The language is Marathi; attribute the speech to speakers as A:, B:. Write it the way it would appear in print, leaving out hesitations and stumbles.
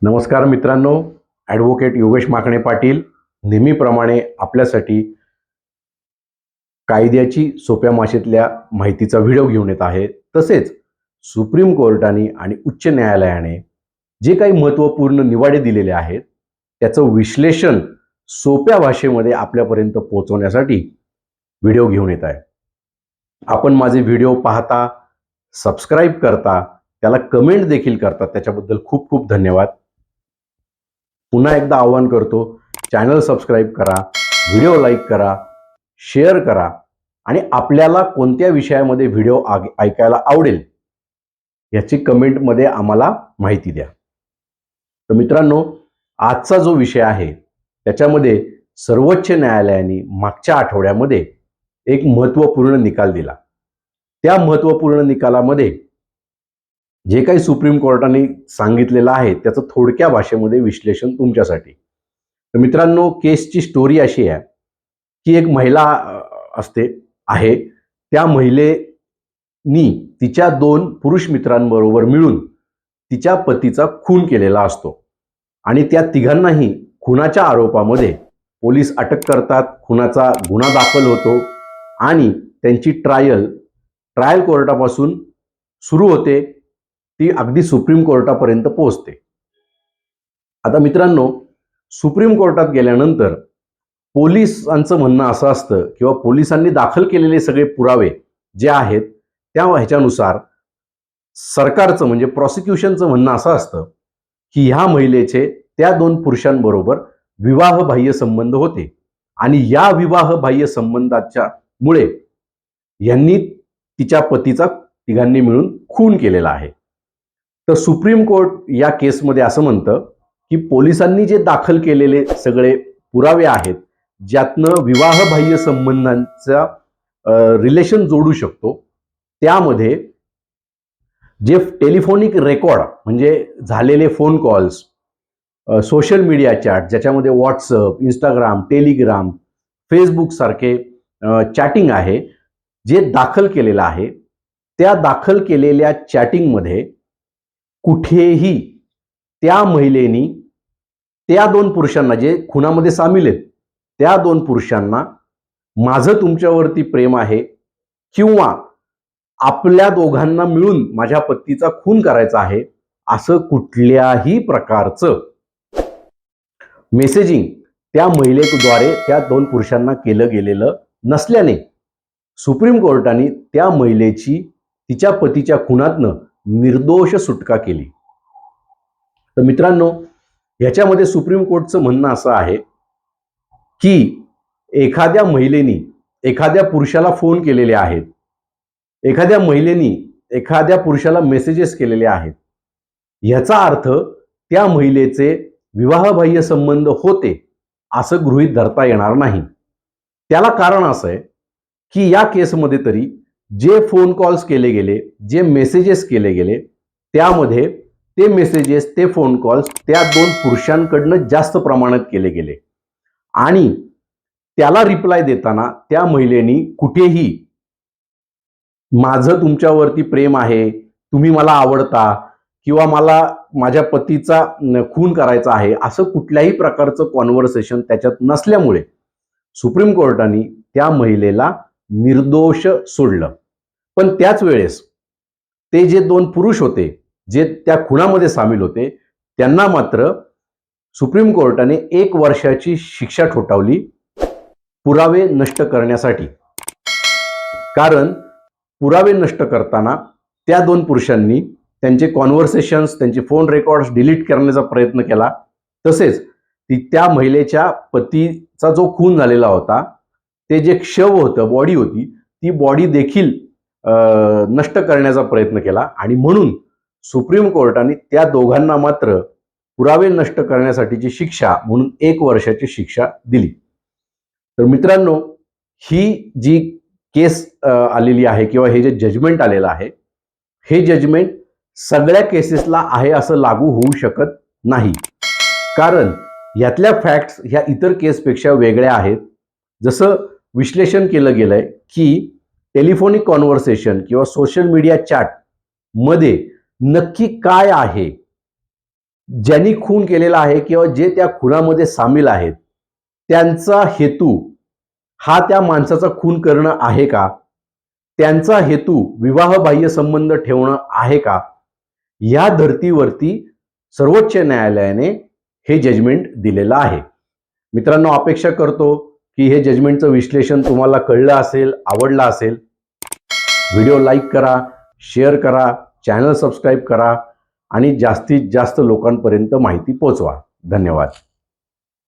A: नमस्कार मित्रांनो, ॲडव्होकेट योगेश माकणे पाटील नेहमीप्रमाणे आपल्यासाठी कायद्याची सोप्या भाषेतल्या माहितीचा व्हिडिओ घेऊन येत आहे. तसेच सुप्रीम कोर्टाने आणि उच्च न्यायालयाने जे काही महत्त्वपूर्ण निवाडे दिलेले आहेत त्याचं विश्लेषण सोप्या भाषेमध्ये आपल्यापर्यंत पोहोचवण्यासाठी व्हिडिओ घेऊन येत आहे. आपण माझे व्हिडिओ पाहता, सबस्क्राईब करता, त्याला कमेंट देखील करता, त्याच्याबद्दल खूप खूप धन्यवाद. पुन्हा एकदा आवाहन करतो, चॅनल सबस्क्राईब करा, व्हिडिओ लाईक करा, शेअर करा आणि आपल्याला कोणत्या विषयामध्ये व्हिडिओ ऐकायला आवडेल याची कमेंटमध्ये आम्हाला माहिती द्या. तर मित्रांनो, आजचा जो विषय आहे त्याच्यामध्ये सर्वोच्च न्यायालयाने मागच्या आठवड्यामध्ये एक महत्त्वपूर्ण निकाल दिला. त्या महत्त्वपूर्ण निकालामध्ये जे काही सुप्रीम कोर्टाने सांगितलेलं आहे त्याचं थोडक्या भाषेमध्ये विश्लेषण तुमच्यासाठी. तर मित्रांनो, केसची स्टोरी अशी आहे की एक महिला आहे. त्या महिलेनी तिच्या 2 पुरुष मित्रांबरोबर मिळून तिच्या पतीचा खून केलेला असतो आणि त्या तिघांनाही खुनाच्या आरोपामध्ये पोलीस अटक करतात. खुनाचा गुन्हा दाखल होतो आणि त्यांची ट्रायल कोर्टापासून सुरू होते, ती अगदी सुप्रीम कोर्टापर्यंत पोहोचते. आता मित्रांनो, सुप्रीम कोर्टात गेल्यानंतर पोलिसांचं म्हणणं असं असतं किंवा पोलिसांनी दाखल केलेले सगळे पुरावे जे आहेत त्या ह्याच्यानुसार सरकारचं म्हणजे प्रॉसिक्युशनचं म्हणणं असं असतं की ह्या महिलेचे त्या 2 पुरुषांबरोबर विवाहबाह्य संबंध होते आणि या विवाहबाह्य संबंधाच्या मुळे यांनी तिच्या पतीचा तिघांनी मिळून खून केलेला आहे. तर सुप्रीम कोर्ट या केसमध्ये असं म्हणतं की पोलिसांनी जे दाखल केलेले सगळे पुरावे आहेत ज्यातनं विवाहबाह्य संबंधांचा रिलेशन जोडू शकतो, त्यामध्ये जे टेलिफोनिक रेकॉर्ड म्हणजे झालेले phone calls, social media chat ज्याच्यामध्ये व्हॉट्सअप, इंस्टाग्राम, टेलिग्राम, फेसबुक सारखे चॅटिंग आहे जे दाखल केलेलं आहे, त्या दाखल केलेल्या चॅटिंगमध्ये कुठेही त्या महिलेनी त्या 2 पुरुषांना जे खुनामध्ये सामील आहेत त्या 2 पुरुषांना माझं तुमच्यावरती प्रेम आहे किंवा आपल्या दोघांना मिळून माझ्या पतीचा खून करायचा आहे असं कुठल्याही प्रकारचं मेसेजिंग त्या महिलेद्वारे त्या 2 पुरुषांना केलं गेलेलं नसल्याने सुप्रीम कोर्टाने त्या महिलेची तिच्या पतीच्या खुनातनं निर्दोष सुटका केली. तर मित्रांनो, याच्यामध्ये सुप्रीम कोर्टचं म्हणणं असं आहे की एखाद्या महिलेनी एखाद्या पुरुषाला फोन केलेले आहेत, एखाद्या महिलेनी एखाद्या पुरुषाला मेसेजेस केलेले आहेत, याचा अर्थ त्या महिलेचे विवाहबाह्य संबंध होते असं गृहीत धरता येणार नाही. त्याला कारण असं आहे की या केसमध्ये तरी जे फोन कॉल्स केले गेले, जे मेसेजेस केले गेले, त्यामध्ये ते मेसेजेस, ते फोन कॉल्स त्या 2 पुरुषांकडनं जास्त प्रमाणात केले गेले आणि त्याला रिप्लाय देताना त्या महिलेनी कुठेही माझं तुमच्यावरती प्रेम आहे, तुम्ही मला आवडता किंवा मला माझ्या पतीचा खून करायचा आहे असं कुठल्याही प्रकारचं कॉन्व्हर्सेशन त्याच्यात नसल्यामुळे सुप्रीम कोर्टाने त्या महिलेला निर्दोष सोडलं. पण त्याच वेळेस ते जे 2 पुरुष होते जे त्या खुनामध्ये सामील होते त्यांना मात्र सुप्रीम कोर्टाने 1 वर्षाची शिक्षा ठोठावली पुरावे नष्ट करण्यासाठी. कारण पुरावे नष्ट करताना त्या 2 पुरुषांनी त्यांचे कॉन्व्हर्सेशन्स, त्यांचे फोन रेकॉर्ड्स डिलीट करण्याचा प्रयत्न केला. तसेच त्या महिलेच्या पतीचा जो खून झालेला होता ते जे शव होतं, बॉडी होती, ती बॉडी देखील नष्ट करण्याचा प्रयत्न केला आणि म्हणून सुप्रीम कोर्टाने त्या दोघांना मात्र पुरावे नष्ट करण्यासाठीची शिक्षा म्हणून 1 वर्षाची शिक्षा दिली. तर मित्रांनो, ही जी केस आलेली आहे किंवा हे जे जजमेंट आलेलं आहे, हे जजमेंट सगळ्या केसेसला आहे असं लागू होऊ शकत नाही. कारण यातल्या फॅक्ट्स ह्या इतर केसपेक्षा वेगळ्या आहेत. जसं विश्लेषण केलं गेलंय की टेलिफोनिक कॉन्व्हर्सेशन किंवा सोशल मीडिया चॅट मध्ये नक्की काय आहे ज्यांनी खून केलेला आहे किंवा जे त्या खुनामध्ये सामील आहेत त्यांचा हेतू हा त्या माणसाचा खून करणं आहे का, त्यांचा हेतू विवाहबाह्य संबंध ठेवणं आहे का, या धर्तीवरती सर्वोच्च न्यायालयाने हे जजमेंट दिलेलं आहे. मित्रांनो, अपेक्षा करतो की हे जजमेंटचं विश्लेषण तुम्हाला कळलं असेल, आवडलं असेल. व्हिडिओ लाईक करा, शेअर करा, चॅनल सबस्क्राईब करा आणि जास्तीत जास्त लोकांपर्यंत माहिती पोहोचवा. धन्यवाद.